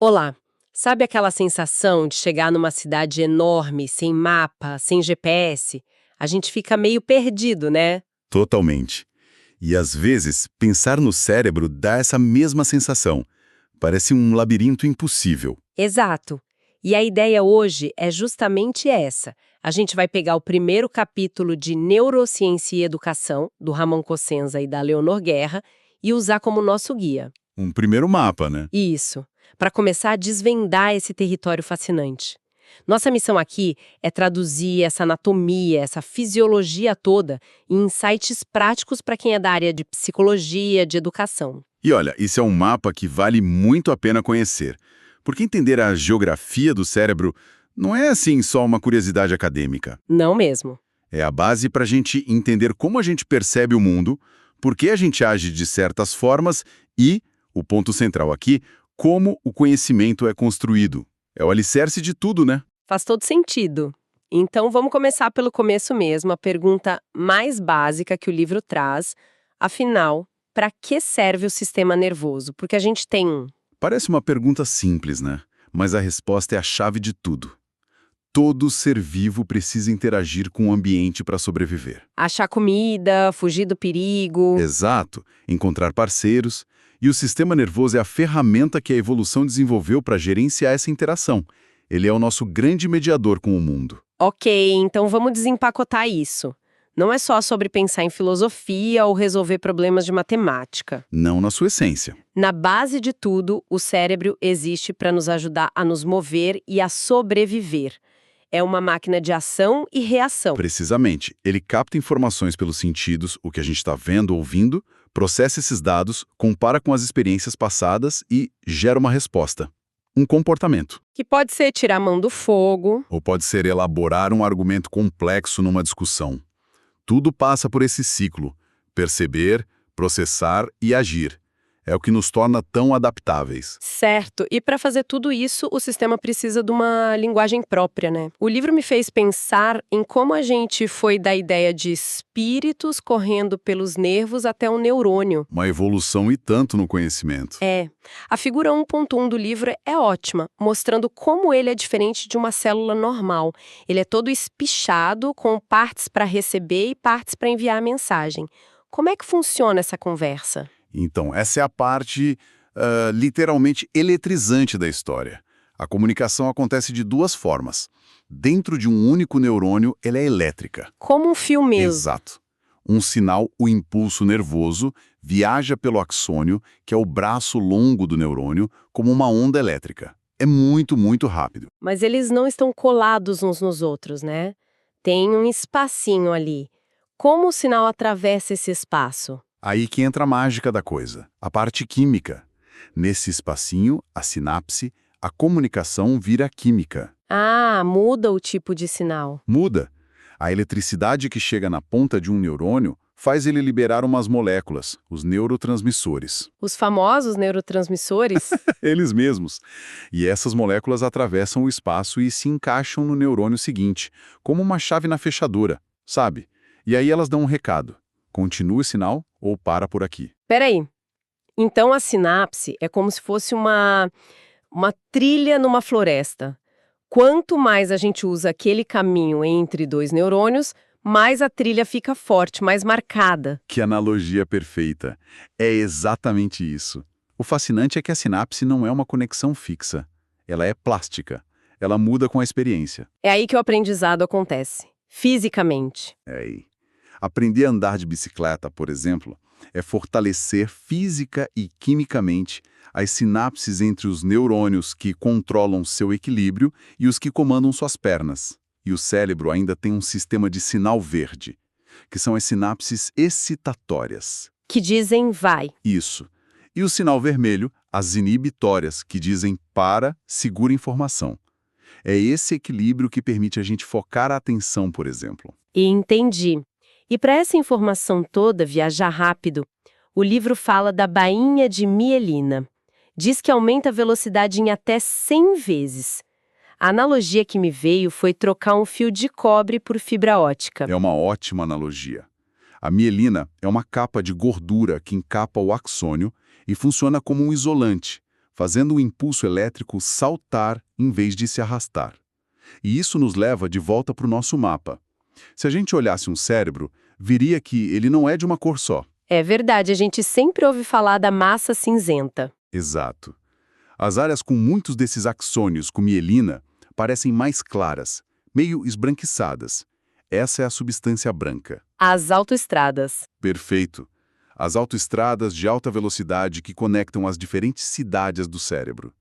Olá! Sabe aquela sensação de chegar numa cidade enorme, sem mapa, sem GPS? A gente fica meio perdido, né? Totalmente. E às vezes, pensar no cérebro dá essa mesma sensação. Parece um labirinto impossível. Exato. E a ideia hoje é justamente essa. A gente vai pegar o primeiro capítulo de Neurociência e Educação, do Ramon Cossenza e da Leonor Guerra, e usar como nosso guia. Um primeiro mapa, né? Isso, para começar a desvendar esse território fascinante. Nossa missão aqui é traduzir essa anatomia, essa fisiologia toda em insights práticos para quem é da área de psicologia, de educação. E olha, isso é um mapa que vale muito a pena conhecer. Porque entender a geografia do cérebro não é assim só uma curiosidade acadêmica. Não mesmo. É a base para a gente entender como a gente percebe o mundo, por que a gente age de certas formas e, o ponto central aqui, como o conhecimento é construído. É o alicerce de tudo, né? Faz todo sentido. Então vamos começar pelo começo mesmo, a pergunta mais básica que o livro traz. Afinal, para que serve o sistema nervoso? Porque a gente tem um. Parece uma pergunta simples, né? Mas a resposta é a chave de tudo. Todo ser vivo precisa interagir com o ambiente para sobreviver. Achar comida, fugir do perigo. Exato, encontrar parceiros. E o sistema nervoso é a ferramenta que a evolução desenvolveu para gerenciar essa interação. Ele é o nosso grande mediador com o mundo. Ok, então vamos desempacotar isso. Não é só sobre pensar em filosofia ou resolver problemas de matemática. Não na sua essência. Na base de tudo, o cérebro existe para nos ajudar a nos mover e a sobreviver. É uma máquina de ação e reação. Precisamente, ele capta informações pelos sentidos, o que a gente está vendo, ouvindo, processa esses dados, compara com as experiências passadas e gera uma resposta. Um comportamento. Que pode ser tirar a mão do fogo. Ou pode ser elaborar um argumento complexo numa discussão. Tudo passa por esse ciclo: perceber, processar e agir. É o que nos torna tão adaptáveis. Certo. E para fazer tudo isso, o sistema precisa de uma linguagem própria, né? O livro me fez pensar em como a gente foi da ideia de espíritos correndo pelos nervos até um neurônio. Uma evolução e tanto no conhecimento. É. A figura 1.1 do livro é ótima, mostrando como ele é diferente de uma célula normal. Ele é todo espichado, com partes para receber e partes para enviar a mensagem. Como é que funciona essa conversa? Então, essa é a parte literalmente eletrizante da história. A comunicação acontece de duas formas. Dentro de um único neurônio, ela é elétrica. Como um fio mesmo. Exato. Um sinal, o impulso nervoso, viaja pelo axônio, que é o braço longo do neurônio, como uma onda elétrica. É muito, muito rápido. Mas eles não estão colados uns nos outros, né? Tem um espacinho ali. Como o sinal atravessa esse espaço? Aí que entra a mágica da coisa, a parte química. Nesse espacinho, a sinapse, a comunicação vira química. Ah, muda o tipo de sinal. Muda. A eletricidade que chega na ponta de um neurônio faz ele liberar umas moléculas, os neurotransmissores. Os famosos neurotransmissores? Eles mesmos. E essas moléculas atravessam o espaço e se encaixam no neurônio seguinte, como uma chave na fechadura, sabe? E aí elas dão um recado. Continua o sinal ou para por aqui. Peraí. Então a sinapse é como se fosse uma trilha numa floresta. Quanto mais a gente usa aquele caminho entre dois neurônios, mais a trilha fica forte, mais marcada. Que analogia perfeita. É exatamente isso. O fascinante é que a sinapse não é uma conexão fixa. Ela é plástica. Ela muda com a experiência. É aí que o aprendizado acontece, fisicamente. É aí. Aprender a andar de bicicleta, por exemplo, é fortalecer física e quimicamente as sinapses entre os neurônios que controlam seu equilíbrio e os que comandam suas pernas. E o cérebro ainda tem um sistema de sinal verde, que são as sinapses excitatórias. Que dizem vai. Isso. E o sinal vermelho, as inibitórias, que dizem para, segura informação. É esse equilíbrio que permite a gente focar a atenção, por exemplo. E entendi. E para essa informação toda viajar rápido, o livro fala da bainha de mielina. Diz que aumenta a velocidade em até 100 vezes. A analogia que me veio foi trocar um fio de cobre por fibra ótica. É uma ótima analogia. A mielina é uma capa de gordura que encapa o axônio e funciona como um isolante, fazendo o impulso elétrico saltar em vez de se arrastar. E isso nos leva de volta para o nosso mapa. Se a gente olhasse um cérebro, viria que ele não é de uma cor só. É verdade, a gente sempre ouve falar da massa cinzenta. Exato. As áreas com muitos desses axônios com mielina parecem mais claras, meio esbranquiçadas. Essa é a substância branca. As autoestradas. Perfeito. As autoestradas de alta velocidade que conectam as diferentes cidades do cérebro.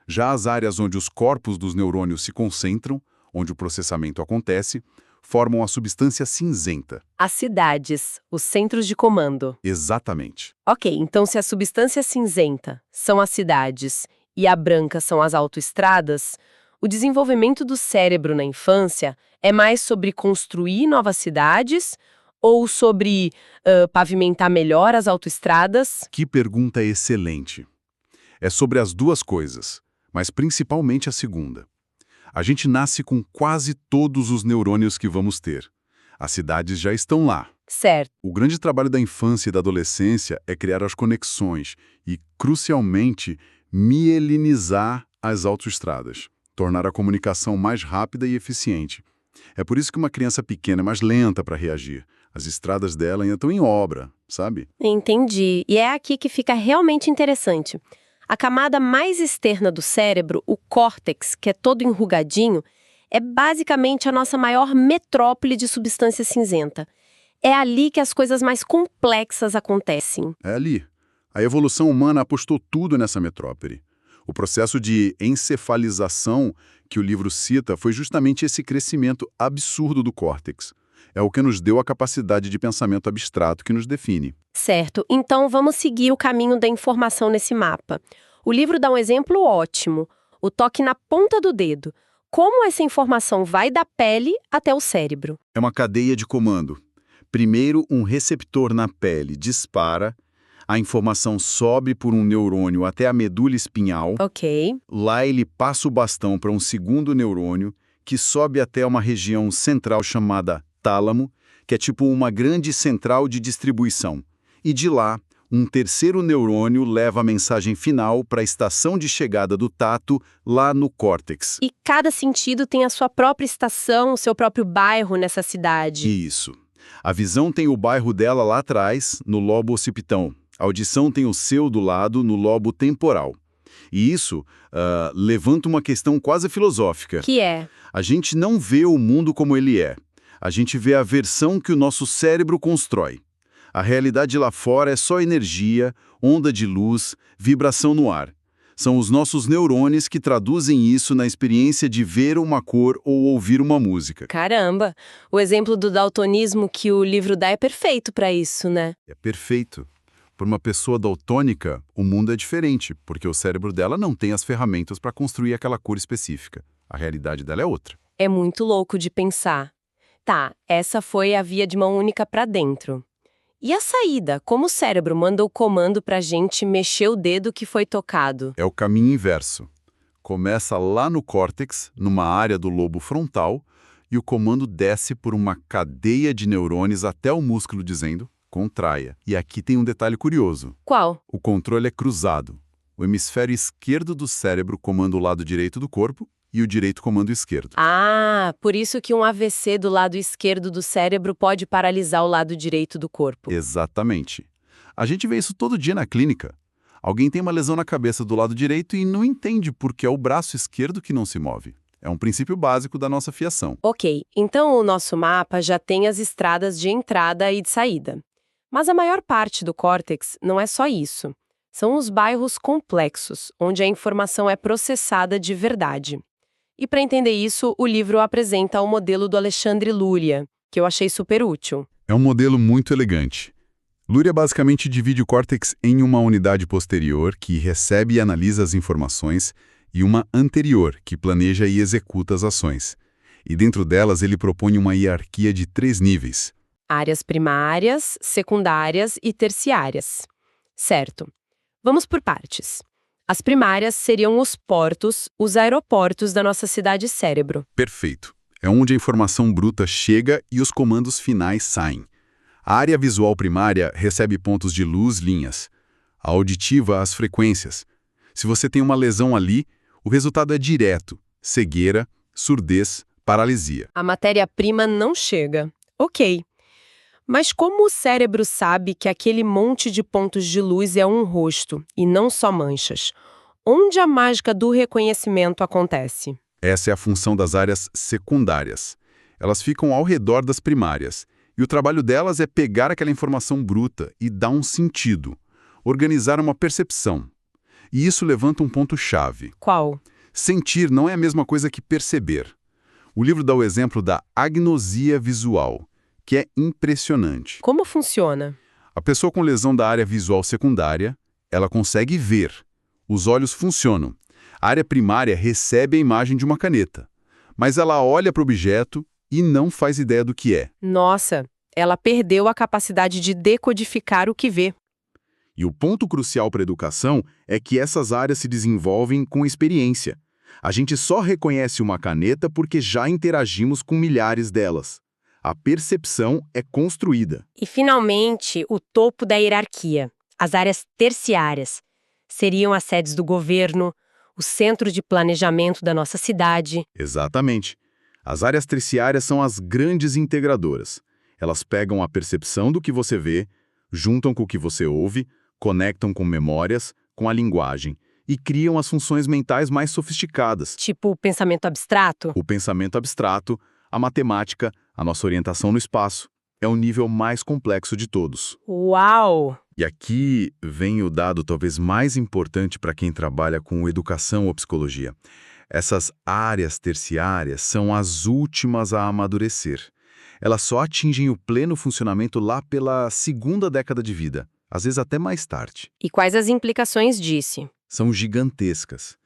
Já as áreas onde os corpos dos neurônios se concentram, onde o processamento acontece, formam a substância cinzenta. As cidades, os centros de comando. Exatamente. Ok, então se a substância cinzenta são as cidades e a branca são as autoestradas, o desenvolvimento do cérebro na infância é mais sobre construir novas cidades ou sobre pavimentar melhor as autoestradas? Que pergunta excelente. É sobre as duas coisas, mas principalmente a segunda. A gente nasce com quase todos os neurônios que vamos ter. As cidades já estão lá. Certo. O grande trabalho da infância e da adolescência é criar as conexões e, crucialmente, mielinizar as autoestradas, tornar a comunicação mais rápida e eficiente. É por isso que uma criança pequena é mais lenta para reagir. As estradas dela ainda estão em obra, sabe? Entendi. E é aqui que fica realmente interessante. A camada mais externa do cérebro, o córtex, que é todo enrugadinho, é basicamente a nossa maior metrópole de substância cinzenta. É ali que as coisas mais complexas acontecem. É ali. A evolução humana apostou tudo nessa metrópole. O processo de encefalização que o livro cita foi justamente esse crescimento absurdo do córtex. É o que nos deu a capacidade de pensamento abstrato que nos define. Certo, então vamos seguir o caminho da informação nesse mapa. O livro dá um exemplo ótimo, o toque na ponta do dedo. Como essa informação vai da pele até o cérebro? É uma cadeia de comando. Primeiro, um receptor na pele dispara, a informação sobe por um neurônio até a medula espinhal. Ok. Lá ele passa o bastão para um segundo neurônio, que sobe até uma região central chamada tálamo, que é tipo uma grande central de distribuição. E de lá, um terceiro neurônio leva a mensagem final para a estação de chegada do tato, lá no córtex. E cada sentido tem a sua própria estação, o seu próprio bairro nessa cidade. Isso. A visão tem o bairro dela lá atrás, no lobo occipital. A audição tem o seu do lado, no lobo temporal. E isso levanta uma questão quase filosófica. Que é? A gente não vê o mundo como ele é. A gente vê a versão que o nosso cérebro constrói. A realidade lá fora é só energia, onda de luz, vibração no ar. São os nossos neurônios que traduzem isso na experiência de ver uma cor ou ouvir uma música. Caramba! O exemplo do daltonismo que o livro dá é perfeito para isso, né? É perfeito. Para uma pessoa daltônica, o mundo é diferente, porque o cérebro dela não tem as ferramentas para construir aquela cor específica. A realidade dela é outra. É muito louco de pensar. Tá, essa foi a via de mão única para dentro. E a saída? Como o cérebro manda o comando pra gente mexer o dedo que foi tocado? É o caminho inverso. Começa lá no córtex, numa área do lobo frontal, e o comando desce por uma cadeia de neurônios até o músculo dizendo, contraia. E aqui tem um detalhe curioso. Qual? O controle é cruzado. O hemisfério esquerdo do cérebro comanda o lado direito do corpo e o direito comanda o esquerdo. Ah, por isso que um AVC do lado esquerdo do cérebro pode paralisar o lado direito do corpo. Exatamente. A gente vê isso todo dia na clínica. Alguém tem uma lesão na cabeça do lado direito e não entende por que é o braço esquerdo que não se move. É um princípio básico da nossa fiação. Ok, então o nosso mapa já tem as estradas de entrada e de saída. Mas a maior parte do córtex não é só isso. São os bairros complexos, onde a informação é processada de verdade. E para entender isso, o livro apresenta o modelo do Alexandre Luria, que eu achei super útil. É um modelo muito elegante. Luria basicamente divide o córtex em uma unidade posterior, que recebe e analisa as informações, e uma anterior, que planeja e executa as ações. E dentro delas ele propõe uma hierarquia de 3 níveis. Áreas primárias, secundárias e terciárias. Certo. Vamos por partes. As primárias seriam os portos, os aeroportos da nossa cidade-cérebro. Perfeito. É onde a informação bruta chega e os comandos finais saem. A área visual primária recebe pontos de luz, linhas. A auditiva, as frequências. Se você tem uma lesão ali, o resultado é direto: cegueira, surdez, paralisia. A matéria-prima não chega. Ok. Mas como o cérebro sabe que aquele monte de pontos de luz é um rosto e não só manchas? Onde a mágica do reconhecimento acontece? Essa é a função das áreas secundárias. Elas ficam ao redor das primárias, e o trabalho delas é pegar aquela informação bruta e dar um sentido, organizar uma percepção. E isso levanta um ponto-chave. Qual? Sentir não é a mesma coisa que perceber. O livro dá o exemplo da agnosia visual, que é impressionante. Como funciona? A pessoa com lesão da área visual secundária, ela consegue ver. Os olhos funcionam. A área primária recebe a imagem de uma caneta, mas ela olha para o objeto e não faz ideia do que é. Nossa, ela perdeu a capacidade de decodificar o que vê. E o ponto crucial para a educação é que essas áreas se desenvolvem com experiência. A gente só reconhece uma caneta porque já interagimos com milhares delas. A percepção é construída. E, finalmente, o topo da hierarquia, as áreas terciárias. Seriam as sedes do governo, o centro de planejamento da nossa cidade. Exatamente. As áreas terciárias são as grandes integradoras. Elas pegam a percepção do que você vê, juntam com o que você ouve, conectam com memórias, com a linguagem e criam as funções mentais mais sofisticadas. Tipo o pensamento abstrato? O pensamento abstrato, a matemática, a nossa orientação no espaço. É o nível mais complexo de todos. Uau! E aqui vem o dado talvez mais importante para quem trabalha com educação ou psicologia. Essas áreas terciárias são as últimas a amadurecer. Elas só atingem o pleno funcionamento lá pela segunda década de vida, às vezes até mais tarde. E quais as implicações disso? São gigantescas.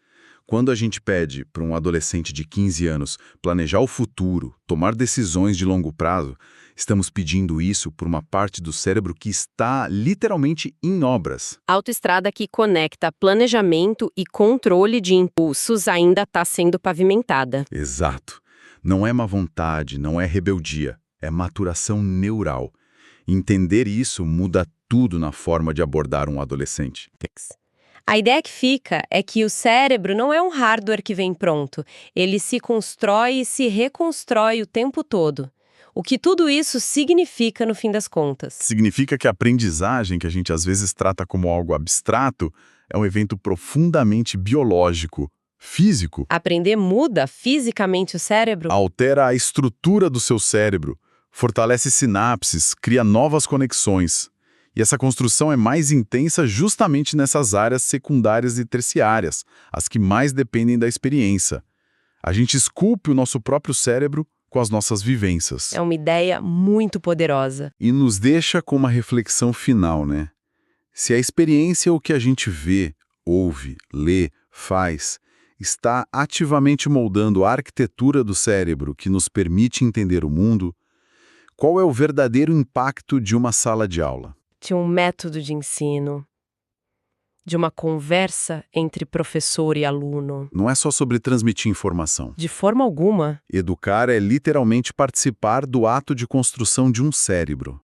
Quando a gente pede para um adolescente de 15 anos planejar o futuro, tomar decisões de longo prazo, estamos pedindo isso por uma parte do cérebro que está literalmente em obras. A autoestrada que conecta planejamento e controle de impulsos ainda está sendo pavimentada. Exato. Não é má vontade, não é rebeldia, é maturação neural. Entender isso muda tudo na forma de abordar um adolescente. A ideia que fica é que o cérebro não é um hardware que vem pronto. Ele se constrói e se reconstrói o tempo todo. O que tudo isso significa no fim das contas? Significa que a aprendizagem, que a gente às vezes trata como algo abstrato, é um evento profundamente biológico, físico. Aprender muda fisicamente o cérebro? Altera a estrutura do seu cérebro, fortalece sinapses, cria novas conexões. E essa construção é mais intensa justamente nessas áreas secundárias e terciárias, as que mais dependem da experiência. A gente esculpe o nosso próprio cérebro com as nossas vivências. É uma ideia muito poderosa. E nos deixa com uma reflexão final, né? Se a experiência é o que a gente vê, ouve, lê, faz, está ativamente moldando a arquitetura do cérebro que nos permite entender o mundo, qual é o verdadeiro impacto de uma sala de aula? De um método de ensino, de uma conversa entre professor e aluno. Não é só sobre transmitir informação. De forma alguma. Educar é literalmente participar do ato de construção de um cérebro.